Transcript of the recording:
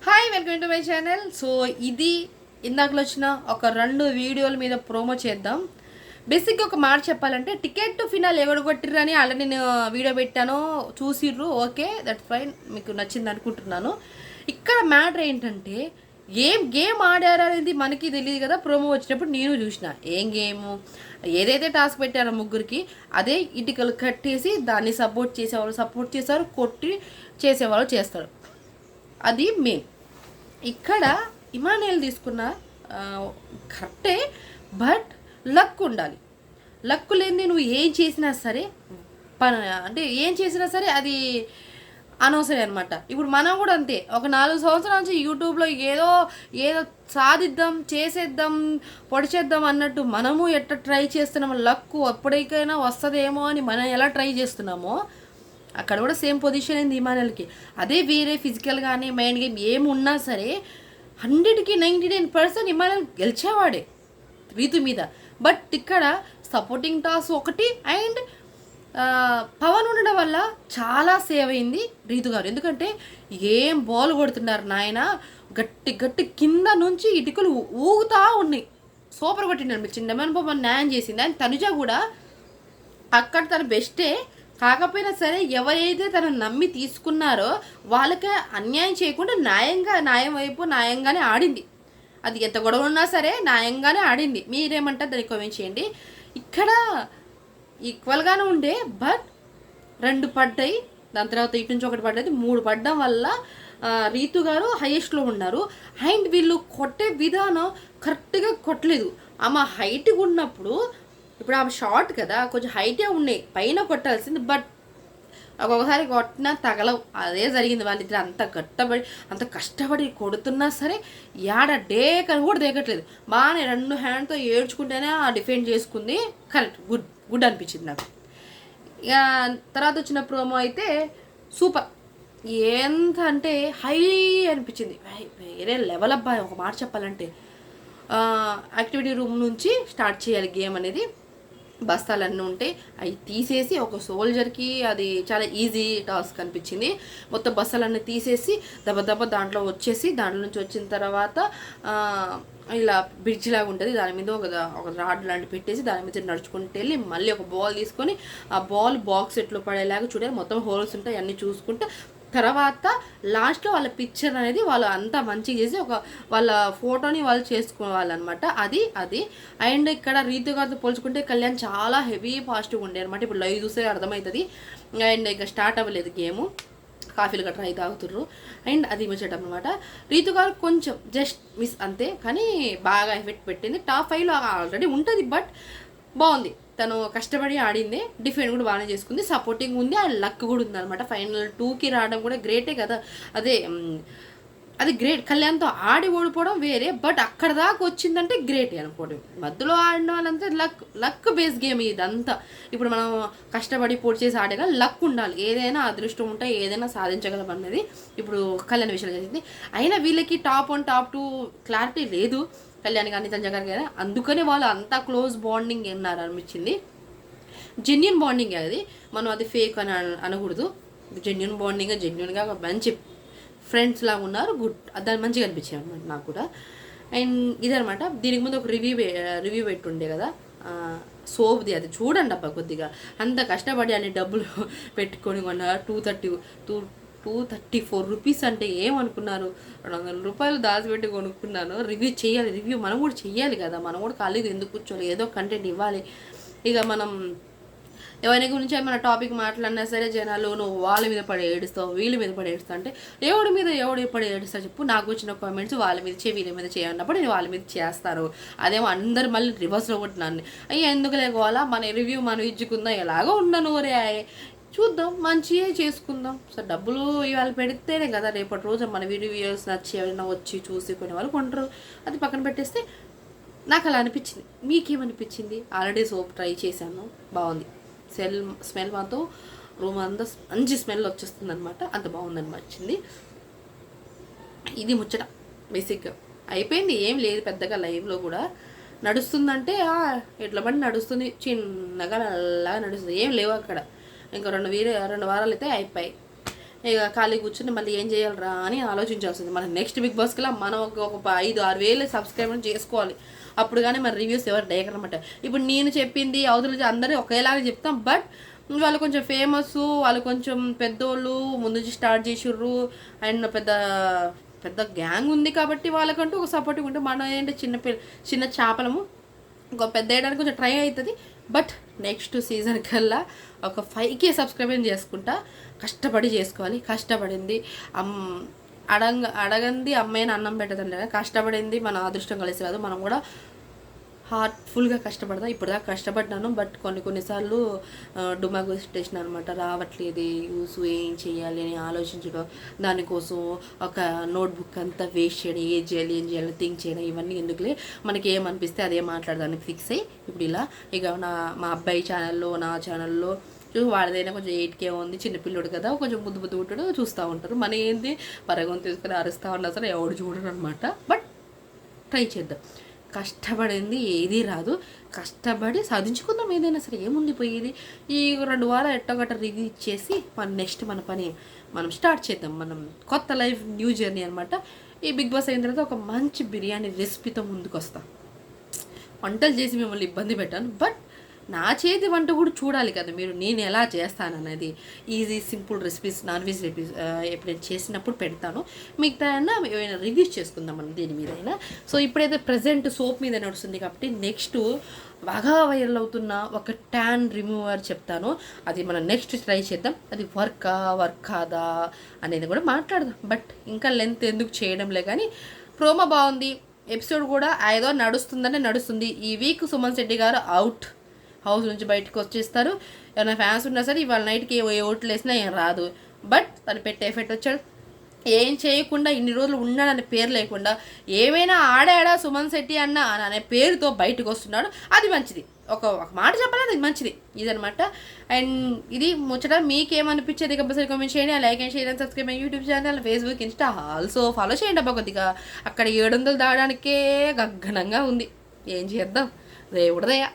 Hi, welcome to my channel. So ఇది ఇందాకలో వచ్చిన ఒక 2 వీడియోల మీద ప్రోమో చేద్దాం. బేసిక్గా ఒక మాట చెప్పాలంటే, టికెట్ టు ఫినాల్ ఎవరు కొట్టిర్రని ఆల్రెడీ నేను వీడియో పెట్టాను, చూసిర్రు. ఓకే, దట్ ఫైన్, మీకు నచ్చింది అనుకుంటున్నాను. ఇక్కడ మ్యాటర్ ఏంటంటే, ఏం గేమ్ ఆడారు అనేది మనకి తెలియదు కదా. ప్రోమో వచ్చినప్పుడు నేను చూసిన ఏం గేము, ఏదైతే టాస్క్ పెట్టారో ముగ్గురికి అదే ఇటుకలు కట్టేసి దాన్ని సపోర్ట్ చేసేవారు, కొట్టి చేసేవాళ్ళు చేస్తారు. అది మెయిన్. ఇక్కడ ఇమానుయేల్ తీసుకున్న కరెక్టే, బట్ లక్ ఉండాలి. లక్ లేని నువ్వు ఏం చేసినా సరే అంటే ఏం చేసినా సరే అది అనవసరం అనమాట. ఇప్పుడు మనం కూడా అంతే. ఒక 4 సంవత్సరాల నుంచి యూట్యూబ్లో ఏదో సాధిద్దాం, చేసేద్దాం, పొడిచేద్దాం అన్నట్టు మనము ఎట్లా ట్రై చేస్తున్నాము, లక్ ఎప్పటికైనా వస్తుందేమో అని మనం ఎలా ట్రై చేస్తున్నామో అక్కడ కూడా సేమ్ పొజిషన్ అయింది ఇమానుయేల్కి. అదే వేరే ఫిజికల్ కానీ మైండ్ గేమ్ ఏమున్నా సరే 100కి 99% ఇమానుయేల్ గెలిచేవాడే రీతు మీద. బట్ ఇక్కడ సపోర్టింగ్ టాస్ ఒకటి అండ్ పవన్ ఉండడం వల్ల చాలా సేవ్ అయింది రీతు గారు. ఎందుకంటే ఏం బాల్ కొడుతున్నారు నాయన, గట్టి గట్టి కింద నుంచి ఇటుకలు ఊగుతా ఉన్నాయి. సూపర్ కొట్టినారు. మీరు చిన్నమైన పవన్ న్యాయం చేసింది. అండ్ తనుజ కూడా అక్కడ తన బెస్టే. కాకపోయినా సరే ఎవరైతే తనను నమ్మి తీసుకున్నారో వాళ్ళకి అన్యాయం చేయకుండా న్యాయం వైపు న్యాయంగానే ఆడింది. అది ఎంత గొడవ ఉన్నా సరే న్యాయంగానే ఆడింది. మీరేమంటారు దాన్ని కామెంట్ చేయండి. ఇక్కడ ఈక్వల్గానే ఉండే, బట్ 2 పడ్డాయి. దాని తర్వాత ఇటు నుంచి ఒకటి పడ్డది, 3 పడ్డం వల్ల రీతు గారు హైయెస్ట్లో ఉన్నారు. అండ్ వీళ్ళు కొట్టే విధానం కరెక్ట్గా కొట్టలేదు. ఆమె హైట్గా ఉన్నప్పుడు, ఇప్పుడు ఆమె షార్ట్ కదా, కొంచెం హైటే ఉన్నాయి, పైన కొట్టాల్సింది. బట్ ఒక్కొక్కసారి కొట్టినా తగలవు. అదే జరిగింది. వాళ్ళిద్దరు అంత కష్టపడి కొడుతున్నా సరే డేకని కూడా దిగట్లేదు. బాగానే 2 హ్యాండ్తో ఏడ్చుకుంటేనే ఆ డిఫెండ్ చేసుకుంది. కరెక్ట్, గుడ్ అనిపించింది నాకు. ఇక తర్వాత వచ్చిన ప్రోమో అయితే సూపర్. ఎంత అంటే హై అనిపించింది. వేరే లెవెల్ అబ్బాయి. ఒక మాట చెప్పాలంటే, యాక్టివిటీ రూమ్ నుంచి స్టార్ట్ చేయాలి గేమ్ అనేది. బస్తాలన్నీ ఉంటాయి, అవి తీసేసి ఒక సోల్జర్కి అది చాలా ఈజీ టాస్క్ అనిపించింది. మొత్తం బస్తాలన్నీ తీసేసి దెబ్బ దాంట్లో వచ్చేసి, దాంట్లో నుంచి వచ్చిన తర్వాత ఇలా బ్రిడ్జ్ లాగా ఉంటుంది, దాని మీద ఒక రాడ్ లాంటి పెట్టేసి దాని మీద నడుచుకుంటూ వెళ్ళి మళ్ళీ ఒక బాల్ తీసుకొని ఆ బాల్ బాక్స్ ఎట్లో పడేలాగా చూడాలి. మొత్తం హోల్స్ ఉంటాయి, అన్నీ చూసుకుంటే తర్వాత లాస్ట్లో వాళ్ళ పిక్చర్ అనేది వాళ్ళు అంతా మంచిగా చేసి వాళ్ళ ఫోటోని వాళ్ళు చేసుకోవాలన్నమాట. అది అండ్ ఇక్కడ రీతు గారితో పోల్చుకుంటే కళ్యాణ్ చాలా హెవీ పాజిటివ్గా ఉండే అనమాట. ఇప్పుడు లైవ్ చూస్తే అర్థమవుతుంది. అండ్ ఇక స్టార్ట్ అవ్వలేదు గేము, కాఫీలు గట్రా అయితే తాగుతుర్రు. అండ్ అది ముచ్చటం అనమాట. రీతు గారు కొంచెం జస్ట్ మిస్ అంతే, కానీ బాగా ఎఫెక్ట్ పెట్టింది. టాప్ 5లో ఆల్రెడీ ఉంటుంది, బట్ బాగుంది. తను కష్టపడి ఆడింది, డిఫెండ్ కూడా బాగానే చేసుకుంది, సపోర్టింగ్ ఉంది, అండ్ లక్ కూడా ఉంది అనమాట. ఫైనల్ 2కి రావడం కూడా గ్రేటే కదా. అది గ్రేట్. కళ్యాణ్తో ఆడి ఓడిపోవడం వేరే, బట్ అక్కడ దాకా వచ్చిందంటే గ్రేటే అనుకోవడం. మధ్యలో ఆడిన వాళ్ళంతా లక్ బేస్ గేమ్ ఇదంతా. ఇప్పుడు మనం కష్టపడి పోటీ చేసి ఆడేగా లక్ ఉండాలి. ఏదైనా అదృష్టం ఉంటే ఏదైనా సాధించగలం అన్నది ఇప్పుడు కళ్యాణ్ విషయంలో జరిగింది. అయినా వీళ్ళకి టాప్ 1 టాప్ 2 క్లారిటీ లేదు, కళ్యాణ్ కానీ తనుజ గారు కానీ. అందుకని వాళ్ళు అంతా క్లోజ్ బాండింగ్ ఉన్నారు అనిపించింది. జెన్యున్ బాండింగ్ అది, మనం అది ఫేక్ అని అనకూడదు. జెన్యున్ బాండింగ్, జెన్యున్గా మంచి ఫ్రెండ్స్ లాగా ఉన్నారు. గుడ్, దాన్ని మంచిగా అనిపించింది అనమాట నాకు కూడా. అండ్ ఇదనమాట. దీనికి ముందు ఒక రివ్యూ పెట్టుండే కదా సోప్ది, అది చూడండి అబ్బా. కొద్దిగా అంత కష్టపడి అన్ని డబ్బులు పెట్టుకొని కొన్నారు. 234 రూపీస్ అంటే ఏమనుకున్నారు? 200 రూపాయలు దాచిపెట్టి కొనుక్కున్నాను. రివ్యూ మనం కూడా చెయ్యాలి కదా. మనం కూడా ఖాళీగా ఎందుకు కూర్చోవాలి, ఏదో కంటెంట్ ఇవ్వాలి. ఇక మనం ఎవరి గురించి ఏమైనా టాపిక్ మాట్లాడినా సరే జనాలు నువ్వు వాళ్ళ మీద పడి ఏడుస్తావు, వీళ్ళ మీద పడి ఏడుస్తావు అంటే ఎవడు పడి ఏడుస్తావు చెప్పు. నాకు వచ్చిన కామెంట్స్ వాళ్ళ మీద వీళ్ళ మీద చేయన్నప్పుడు నేను వాళ్ళ మీద చేస్తారు. అదేమో అందరు మళ్ళీ రివర్స్లో కొట్టినాన్ని. ఎందుకు లేకోవాలా, మన రివ్యూ మనం ఇచ్చుకుందాం, ఎలాగో ఉండను రే, చూద్దాం, మంచిగా చేసుకుందాం. సో డబ్బులు ఇవాళ పెడితేనే కదా రేపటి రోజు మన వీడియోస్ నచ్చి ఎవరైనా వచ్చి చూసి కొన్ని వాళ్ళు కొంటారు. అది పక్కన పెట్టేస్తే నాకు అలా అనిపించింది. మీకేమనిపించింది? ఆల్రెడీ సోప్ ట్రై చేశాను, బాగుంది. స్మెల్ మాతో రూమ్ అంతా మంచి స్మెల్ వచ్చేస్తుంది అనమాట. అంత బాగుందనిపించింది. ఇది ముచ్చట బేసిక్గా అయిపోయింది. ఏం లేదు పెద్దగా. లైవ్లో కూడా నడుస్తుందంటే ఎట్లా పడి నడుస్తుంది, చిన్నగా నల్లగా నడుస్తుంది, ఏం లేవు అక్కడ. ఇంకా 2 వారాలు అయితే అయిపోయాయి. ఇక ఖాళీ కూర్చుని మళ్ళీ ఏం చేయాలరా అని ఆలోచించాల్సింది. మనం నెక్స్ట్ బిగ్ బాస్కి మనం ఒక 5-6 వేలు సబ్స్క్రైబర్ చేసుకోవాలి. అప్పుడు కానీ మన రివ్యూస్ ఎవరు లేకనమాట. ఇప్పుడు నేను చెప్పింది అవతల అందరూ ఒకేలాగా చెప్తాం, బట్ వాళ్ళు కొంచెం ఫేమస్, వాళ్ళు కొంచెం పెద్దోళ్ళు ముందు నుంచి స్టార్ట్ చేసిర్రు అండ్ పెద్ద పెద్ద గ్యాంగ్ ఉంది కాబట్టి వాళ్ళకంటూ ఒక సపోర్టివ్ ఉంటే, మనం ఏంటంటే చిన్న చేపలము ఇంకో పెద్ద వేయడానికి కొంచెం ట్రై అవుతుంది. బట్ నెక్స్ట్ సీజన్ కల్లా ఒక 5K సబ్స్క్రైబ్ చేసుకుంటా. కష్టపడి చేసుకోవాలి. కష్టపడింది అడగంది అమ్మాయిని అన్నం పెట్టదండి. కష్టపడింది మన అదృష్టం కలిసి రాదు. మనం కూడా హార్ట్ఫుల్గా కష్టపడదాం. ఇప్పుడు దాకా కష్టపడ్డాను, బట్ కొన్నిసార్లు డుమాగు స్టేషన్ అనమాట, రావట్లేదు యూస్, ఏం చేయాలి అని ఆలోచించడం, దానికోసం ఒక నోట్బుక్ అంతా వేస్ట్ చేయడం, ఏం చేయాలి థింక్ చేయడం, ఇవన్నీ ఎందుకులే, మనకి ఏమనిపిస్తే అదే మాట్లాడదానికి ఫిక్స్ అయ్యి ఇప్పుడు ఇలా ఇక మా అబ్బాయి ఛానల్లో, నా ఛానల్లో వాడిదైనా కొంచెం 8K ఉంది, చిన్నపిల్లడు కదా, కొంచెం ముద్దు ఉంటాడు, చూస్తూ ఉంటారు. మన ఏంది పరగం తీసుకొని అరుస్తూ ఉన్నా సరే ఎవడు చూడరు అనమాట. బట్ ట్రై చేద్దాం. కష్టపడింది ఏదీ రాదు, కష్టపడి సాధించుకుందాం. ఏదైనా సరే ఏముంది పోయేది. ఈ 2 వారాలు ఎట్టగట్ట రివ్యూ ఇచ్చేసి నెక్స్ట్ మన పని మనం స్టార్ట్ చేద్దాం. మనం కొత్త లైఫ్, న్యూ జర్నీ అనమాట. ఈ బిగ్ బాస్ అయిన తర్వాత ఒక మంచి బిర్యానీ రెసిపీతో ముందుకు వస్తాం. వంటలు చేసి మిమ్మల్ని ఇబ్బంది పెట్టాను, బట్ నా చేతి వంట కూడా చూడాలి కదా మీరు, నేను ఎలా చేస్తాను అనేది. Easy simple recipes, non veg recipes ఎప్పుడైనా చేసినప్పుడు పెడతాను. మిగతా ఏమైనా రివ్యూస్ చేసుకుందాం మనం దేని మీదైనా. సో ఇప్పుడైతే ప్రజెంట్ సోప్ మీద నడుస్తుంది కాబట్టి నెక్స్ట్ బాగా వైరల్ అవుతున్న ఒక ట్యాన్ రిమూవర్ చెప్తాను. అది మనం నెక్స్ట్ ట్రై చేద్దాం. అది వర్క్ కాదా అనేది కూడా మాట్లాడదాం. బట్ ఇంకా లెంత్ ఎందుకు చేయడంలే కానీ ప్రోమో బాగుంది. ఎపిసోడ్ కూడా ఏదో నడుస్తుంది. ఈ వీక్ సుమన్ శెట్టి గారు అవుట్, హౌస్ నుంచి బయటకు వచ్చేస్తారు. ఏమైనా ఫ్యాన్స్ ఉన్నా సరే ఇవాళ నైట్కి ఏ ఓట్లు వేసినా ఏం రాదు. బట్ తను పెట్టే ఎఫెక్ట్ వచ్చాడు. ఏం చేయకుండా ఇన్ని రోజులు ఉన్నాడనే పేరు లేకుండా ఏమైనా ఆడాడా సుమన్ శెట్టి అనే పేరుతో బయటకు వస్తున్నాడు. అది మంచిది. ఒక మాట చెప్పాలి, అది మంచిది ఇదనమాట. అండ్ ఇది ముచ్చట. మీకేమనిపించేది కంపల్సరీ కామెంట్ చేయండి. Like and share and subscribe my YouTube channel, Facebook, Insta also follow చేయండి అబ్బా. కొద్దిగా అక్కడ 700 దాగడానికే గగ్గనంగా ఉంది. ఏం చేద్దాం, రేవుడదయ్యా.